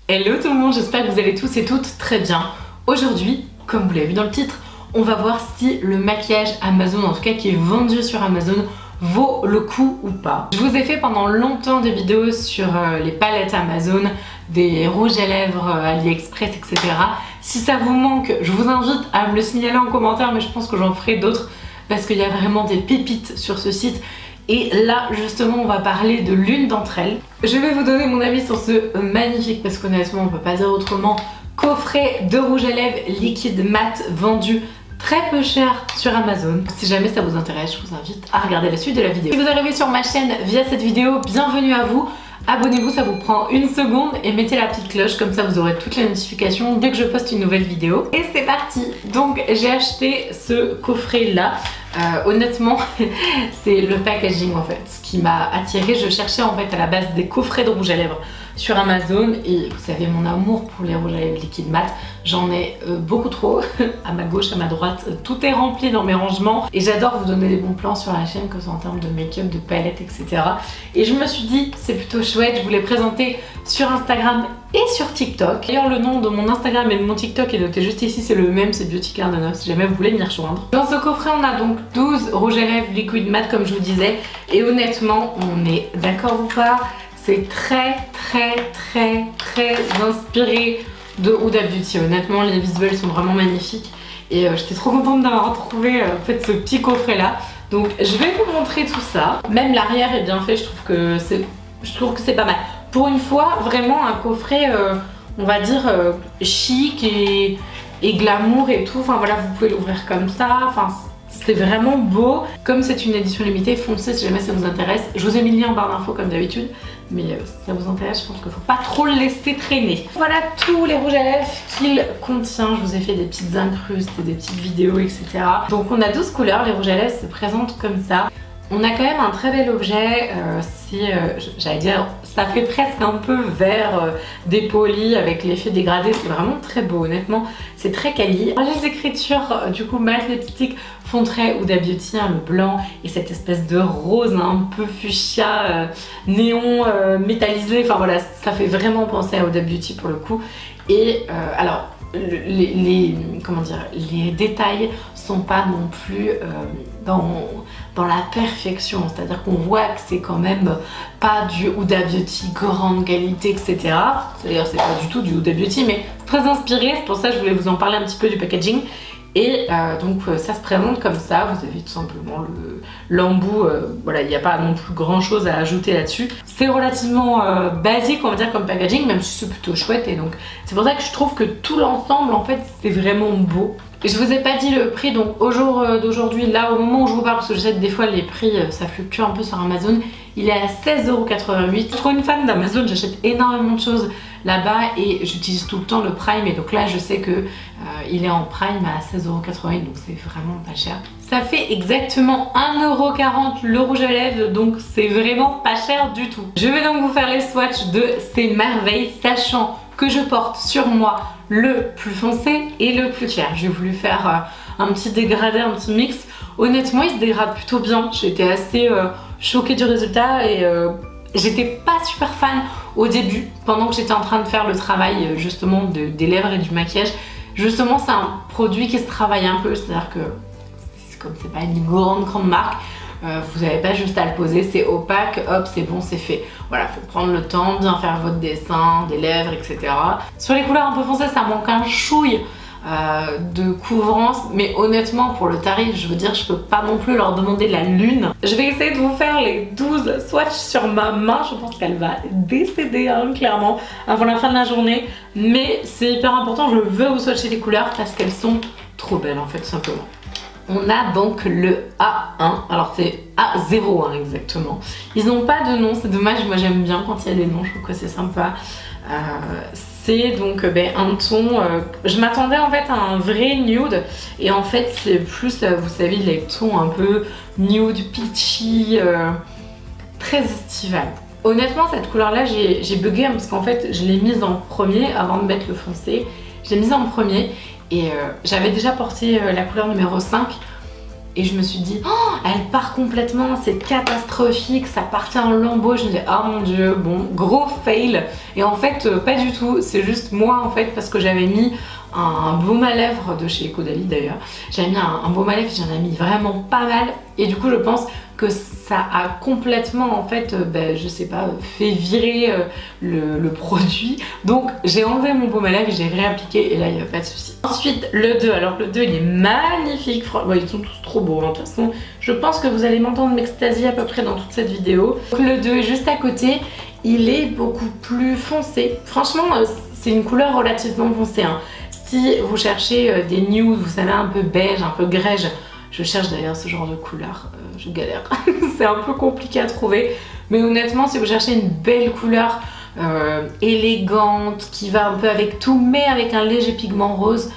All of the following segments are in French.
Hello tout le monde, j'espère que vous allez tous et toutes très bien. Aujourd'hui, comme vous l'avez vu dans le titre, on va voir si le maquillage Amazon, en tout cas qui est vendu sur Amazon, vaut le coup ou pas. Je vous ai fait pendant longtemps des vidéos sur les palettes Amazon, des rouges à lèvres AliExpress, etc. Si ça vous manque, je vous invite à me le signaler en commentaire, mais je pense que j'en ferai d'autres parce qu'il y a vraiment des pépites sur ce site. Et là justement on va parler de l'une d'entre elles. Je vais vous donner mon avis sur ce magnifique, parce qu'honnêtement on peut pas dire autrement, coffret de rouge à lèvres liquide mat vendu très peu cher sur Amazon. Si jamais ça vous intéresse, je vous invite à regarder la suite de la vidéo. Si vous arrivez sur ma chaîne via cette vidéo, bienvenue à vous. Abonnez-vous, ça vous prend une seconde, et mettez la petite cloche, comme ça vous aurez toutes les notifications dès que je poste une nouvelle vidéo. Et c'est parti. Donc j'ai acheté ce coffret là. Honnêtement c'est le packaging en fait qui m'a attirée. Je cherchais en fait à la base des coffrets de rouge à lèvres sur Amazon, et vous savez mon amour pour les rouges à lèvres liquide mat, j'en ai beaucoup trop à ma gauche, à ma droite, tout est rempli dans mes rangements, et j'adore vous donner des bons plans sur la chaîne, que ce soit en termes de make-up, de palette, etc. Et je me suis dit c'est plutôt chouette, je vous l'ai présenté sur Instagram et sur TikTok. D'ailleurs le nom de mon Instagram et de mon TikTok est noté juste ici, c'est le même, c'est Beauty Cardinal si jamais vous voulez m'y rejoindre. Dans ce coffret on a donc 12 rouges à lèvres liquide mat comme je vous disais, et honnêtement on est d'accord ou pas, c'est très inspiré de Huda Beauty. Honnêtement les visuels sont vraiment magnifiques, et j'étais trop contente d'avoir trouvé en fait ce petit coffret là. Donc je vais vous montrer tout ça. Même l'arrière est bien fait, je trouve que c'est pas mal. Pour une fois vraiment un coffret on va dire chic et glamour et tout. Enfin voilà, vous pouvez l'ouvrir comme ça. Enfin c'est vraiment beau. Comme c'est une édition limitée, foncez si jamais ça vous intéresse. Je vous ai mis le lien en barre d'infos comme d'habitude, mais si ça vous intéresse, je pense qu'il ne faut pas trop le laisser traîner. Voilà tous les rouges à lèvres qu'il contient. Je vous ai fait des petites incrustes, des petites vidéos, etc. Donc on a 12 couleurs, les rouges à lèvres se présentent comme ça. On a quand même un très bel objet, j'allais dire, ça fait presque un peu vert dépoli avec l'effet dégradé, c'est vraiment très beau honnêtement, c'est très quali. Les écritures du coup matte lipstick font très Huda Beauty, hein, le blanc et cette espèce de rose un peu fuchsia, néon métallisé, enfin voilà, ça fait vraiment penser à Huda Beauty pour le coup. Et alors comment dire, les détails sont pas non plus dans la perfection, c'est-à-dire qu'on voit que c'est quand même pas du Huda Beauty grande qualité, etc. C'est-à-dire c'est pas du tout du Huda Beauty, mais très inspiré, c'est pour ça que je voulais vous en parler un petit peu du packaging. Et donc ça se présente comme ça, vous avez tout simplement l'embout, voilà, il n'y a pas non plus grand chose à ajouter là-dessus. C'est relativement basique on va dire comme packaging, même si c'est plutôt chouette, et donc c'est pour ça que je trouve que tout l'ensemble en fait c'est vraiment beau. Et je vous ai pas dit le prix, donc au jour d'aujourd'hui, là au moment où je vous parle, parce que je sais que des fois les prix ça fluctue un peu sur Amazon, il est à 16,88 €. Je suis trop une fan d'Amazon, j'achète énormément de choses là-bas et j'utilise tout le temps le Prime, et donc là je sais que il est en Prime à 16,88 €, donc c'est vraiment pas cher. Ça fait exactement 1,40 € le rouge à lèvres, donc c'est vraiment pas cher du tout. Je vais donc vous faire les swatchs de ces merveilles, sachant que je porte sur moi le plus foncé et le plus clair. J'ai voulu faire un petit dégradé, un petit mix. Honnêtement il se dégrade plutôt bien, j'étais assez choquée du résultat, et j'étais pas super fan au début, pendant que j'étais en train de faire le travail justement des lèvres et du maquillage. Justement c'est un produit qui se travaille un peu, c'est-à-dire que comme c'est pas une grande marque, vous n'avez pas juste à le poser, c'est opaque, hop c'est bon, c'est fait. Voilà, faut prendre le temps, bien faire votre dessin, des lèvres, etc. Sur les couleurs un peu foncées ça manque un chouille de couvrance, mais honnêtement pour le tarif je veux dire je peux pas non plus leur demander la lune. Je vais essayer de vous faire les 12 swatchs sur ma main, je pense qu'elle va décéder hein, clairement avant la fin de la journée, mais c'est hyper important, je veux vous swatcher les couleurs parce qu'elles sont trop belles en fait tout simplement. On a donc le A1, alors c'est A01 exactement. Ils n'ont pas de nom, c'est dommage, moi j'aime bien quand il y a des noms, je trouve que c'est sympa. C'est donc un ton, je m'attendais en fait à un vrai nude, et en fait c'est plus, vous savez, les tons un peu nude, peachy, très estival. Honnêtement cette couleur là j'ai bugué hein, parce qu'en fait je l'ai mise en premier avant de mettre le foncé. Je l'ai mise en premier, et j'avais déjà porté la couleur numéro 5. et je me suis dit oh, elle part complètement, c'est catastrophique, ça partait en lambeaux. Je me dis oh mon dieu, bon gros fail. Et en fait pas du tout, c'est juste moi en fait parce que j'avais mis un baume à lèvres de chez Caudalie d'ailleurs. J'avais mis un baume à lèvres, j'en ai mis vraiment pas mal et du coup je pense que ça a complètement en fait, je sais pas, fait virer le produit. Donc j'ai enlevé mon baume à lèvres et j'ai réappliqué et là il n'y a pas de souci. Ensuite le 2, alors le 2 il est magnifique, ils sont tous trop beaux hein. De toute façon je pense que vous allez m'entendre m'extasier à peu près dans toute cette vidéo. Donc, le 2 est juste à côté, il est beaucoup plus foncé. Franchement c'est une couleur relativement foncée hein. Si vous cherchez des nudes, vous savez un peu beige, un peu grège, je cherche d'ailleurs ce genre de couleur, je galère, c'est un peu compliqué à trouver. Mais honnêtement, si vous cherchez une belle couleur élégante, qui va un peu avec tout, mais avec un léger pigment rose,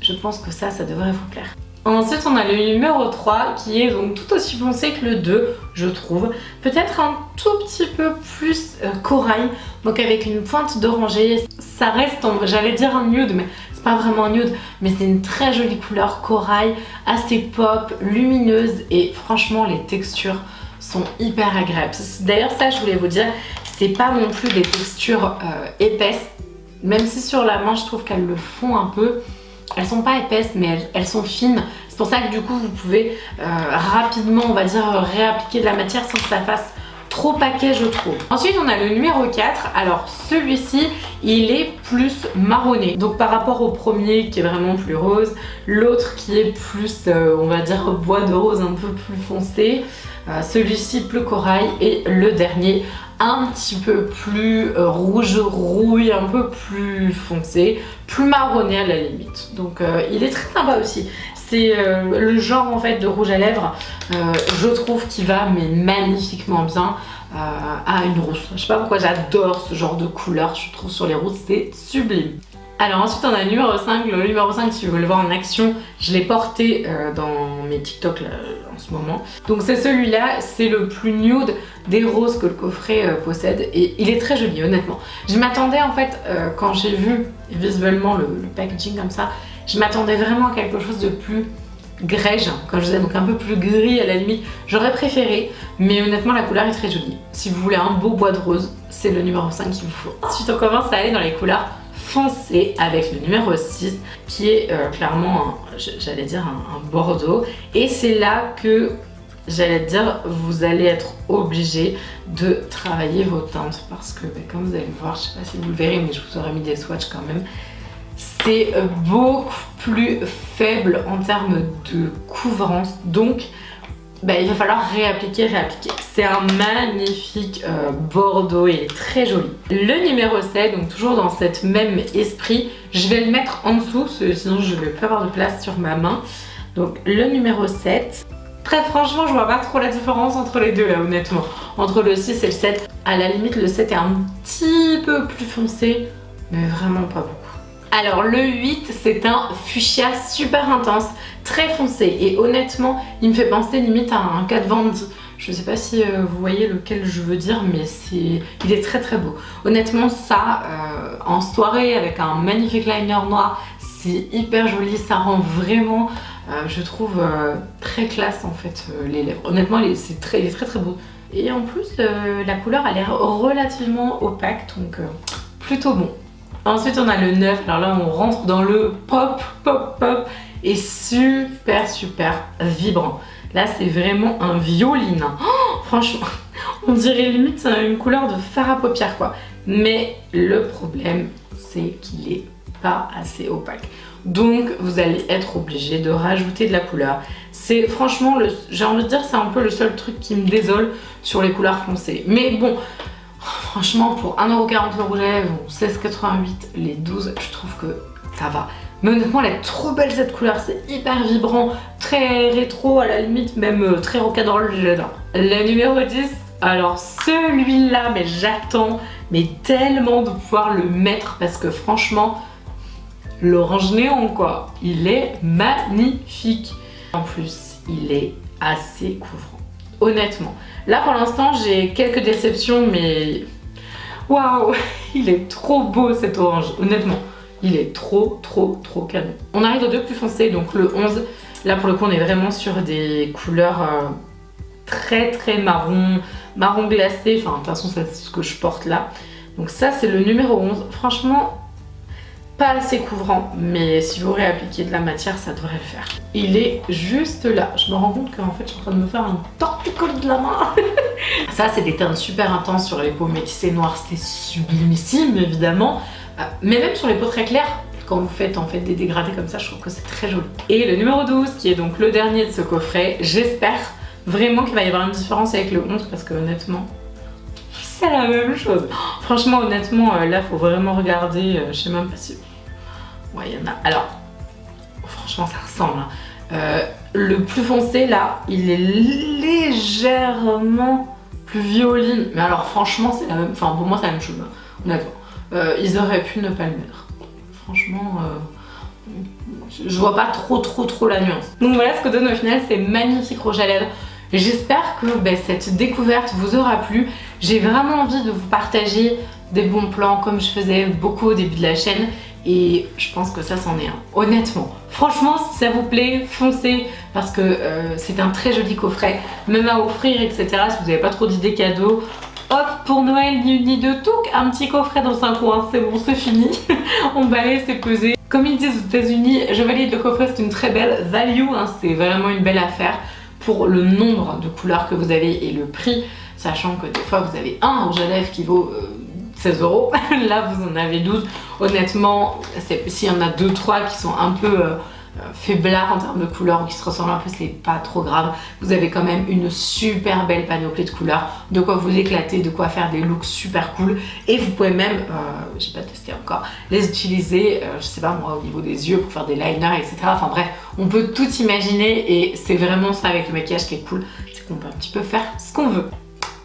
je pense que ça devrait vous plaire. Ensuite, on a le numéro 3 qui est donc tout aussi foncé que le 2, je trouve. Peut-être un tout petit peu plus corail, donc avec une pointe d'oranger. Ça reste, j'allais dire un nude, mais c'est pas vraiment un nude, mais c'est une très jolie couleur corail, assez pop, lumineuse et franchement les textures sont hyper agréables. D'ailleurs ça je voulais vous dire, c'est pas non plus des textures épaisses, même si sur la main je trouve qu'elles le font un peu. Elles sont pas épaisses mais elles sont fines. C'est pour ça que du coup vous pouvez rapidement on va dire réappliquer de la matière sans que ça fasse trop paquet je trouve. Ensuite on a le numéro 4, alors celui-ci il est plus marronné. Donc par rapport au premier qui est vraiment plus rose, l'autre qui est plus on va dire bois de rose un peu plus foncé, celui-ci plus corail et le dernier un petit peu plus rouge rouille, un peu plus foncé, plus marronné à la limite. Donc il est très sympa aussi. C'est le genre en fait de rouge à lèvres, je trouve qui va mais magnifiquement bien à une rousse. Je sais pas pourquoi j'adore ce genre de couleur, je trouve sur les rousses c'est sublime. Alors ensuite on a le numéro 5, le numéro 5 si vous voulez le voir en action, je l'ai porté dans mes TikTok là, en ce moment. Donc c'est celui-là, c'est le plus nude des roses que le coffret possède et il est très joli honnêtement. Je m'attendais en fait quand j'ai vu visuellement le packaging comme ça, je m'attendais vraiment à quelque chose de plus grège, comme je disais, donc un peu plus gris à la limite. J'aurais préféré, mais honnêtement la couleur est très jolie. Si vous voulez un beau bois de rose, c'est le numéro 5 qu'il vous faut. Ensuite on commence à aller dans les couleurs foncées avec le numéro 6 qui est clairement, j'allais dire un bordeaux. Et c'est là que, j'allais dire, vous allez être obligé de travailler vos teintes parce que comme vous allez le voir, je sais pas si vous le verrez mais je vous aurais mis des swatchs quand même. C'est beaucoup plus faible en termes de couvrance, donc il va falloir réappliquer. C'est un magnifique bordeaux et il est très joli. Le numéro 7, donc toujours dans cette même esprit, je vais le mettre en dessous, sinon je vais plus avoir de place sur ma main. Donc le numéro 7, très franchement je vois pas trop la différence entre les deux là honnêtement. Entre le 6 et le 7, à la limite le 7 est un petit peu plus foncé, mais vraiment pas beaucoup. Alors le 8 c'est un fuchsia super intense, très foncé et honnêtement il me fait penser limite à un Kat Von D. Je sais pas si vous voyez lequel je veux dire mais il est très très beau. Honnêtement ça en soirée avec un magnifique liner noir c'est hyper joli, ça rend vraiment je trouve très classe en fait les lèvres. Honnêtement il est très très beau. Et en plus la couleur a l'air relativement opaque donc plutôt bon. Ensuite on a le 9, alors là on rentre dans le pop et super vibrant. Là c'est vraiment un violine. Oh, franchement on dirait limite une couleur de fard à paupières quoi. Mais le problème c'est qu'il est pas assez opaque. Donc vous allez être obligé de rajouter de la couleur. C'est franchement, j'ai envie de dire c'est un peu le seul truc qui me désole sur les couleurs foncées. Mais bon, franchement pour 1,40€ le rouge à lèvres, 16,88€ les 12, je trouve que ça va. Mais honnêtement elle est trop belle cette couleur, c'est hyper vibrant, très rétro à la limite, même très rock'n'roll, j'adore. Le numéro 10, alors celui-là mais j'attends mais tellement de pouvoir le mettre parce que franchement l'orange néon quoi, il est magnifique. En plus il est assez couvrant. Honnêtement, là pour l'instant j'ai quelques déceptions mais waouh, il est trop beau cet orange, honnêtement. il est trop canon. On arrive aux deux plus foncés, donc le 11, là pour le coup on est vraiment sur des couleurs très marron glacé, enfin de toute façon c'est ce que je porte là. Donc ça c'est le numéro 11, franchement pas assez couvrant, mais si vous réappliquez de la matière ça devrait le faire. Il est juste là, je me rends compte qu'en fait je suis en train de me faire un torticolis de la main. Ça c'est des teintes super intenses sur les peaux métissées noires, c'est sublimissime évidemment, mais même sur les peaux très claires, quand vous faites en fait des dégradés comme ça, je trouve que c'est très joli. Et le numéro 12 qui est donc le dernier de ce coffret, j'espère vraiment qu'il va y avoir une différence avec le 11 parce que honnêtement c'est la même chose. Franchement honnêtement là faut vraiment regarder, je sais même pas si... Ouais il y en a, alors franchement ça ressemble. Le plus foncé là il est légèrement plus violine, mais alors franchement c'est la même, enfin pour moi c'est la même chose honnêtement. Ils auraient pu ne pas le mettre. Franchement je vois pas trop la nuance. Donc voilà ce que donne au final ces magnifiques rouges à lèvres. J'espère que cette découverte vous aura plu. J'ai vraiment envie de vous partager des bons plans comme je faisais beaucoup au début de la chaîne et je pense que ça c'en est un. Honnêtement, franchement si ça vous plaît, foncez parce que c'est un très joli coffret, même à offrir etc. Si vous n'avez pas trop d'idées cadeaux. Hop, pour Noël, ni une ni deux, touc, un petit coffret dans un coin, c'est bon, c'est fini. On balaye, c'est pesé. Comme ils disent aux États-Unis, je valide le coffret, c'est une très belle value, hein, c'est vraiment une belle affaire pour le nombre de couleurs que vous avez et le prix, sachant que des fois vous avez un rouge à lèvres qui vaut 16 €, là vous en avez 12. Honnêtement, s'il y en a 2-3 qui sont un peu faiblards en termes de couleurs ou qui se ressemblent un peu, c'est pas trop grave. Vous avez quand même une super belle panoplie de couleurs, de quoi vous éclater, de quoi faire des looks super cool. Et vous pouvez même, j'ai pas testé encore, les utiliser, je sais pas moi, au niveau des yeux pour faire des liners, etc. Enfin bref, on peut tout imaginer et c'est vraiment ça avec le maquillage qui est cool, c'est qu'on peut un petit peu faire ce qu'on veut.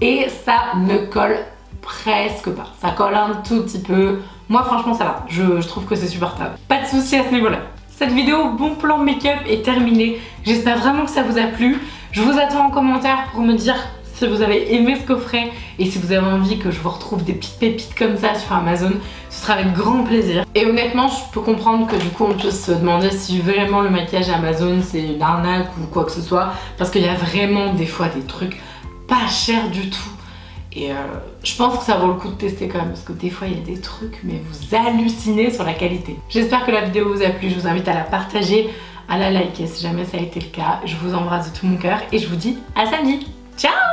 Et ça ne colle presque pas, ça colle un tout petit peu. Moi franchement ça va, je trouve que c'est supportable. Pas de souci à ce niveau-là. Cette vidéo bon plan make-up est terminée. J'espère vraiment que ça vous a plu. Je vous attends en commentaire pour me dire si vous avez aimé ce coffret et si vous avez envie que je vous retrouve des petites pépites comme ça sur Amazon. Ce sera avec grand plaisir. Et honnêtement, je peux comprendre que du coup on peut se demander si vraiment le maquillage Amazon c'est une arnaque ou quoi que ce soit. Parce qu'il y a vraiment des fois des trucs pas chers du tout. Et je pense que ça vaut le coup de tester quand même parce que des fois il y a des trucs mais vous hallucinez sur la qualité. J'espère que la vidéo vous a plu, je vous invite à la partager, à la liker si jamais ça a été le cas. Je vous embrasse de tout mon cœur et je vous dis à samedi. Ciao!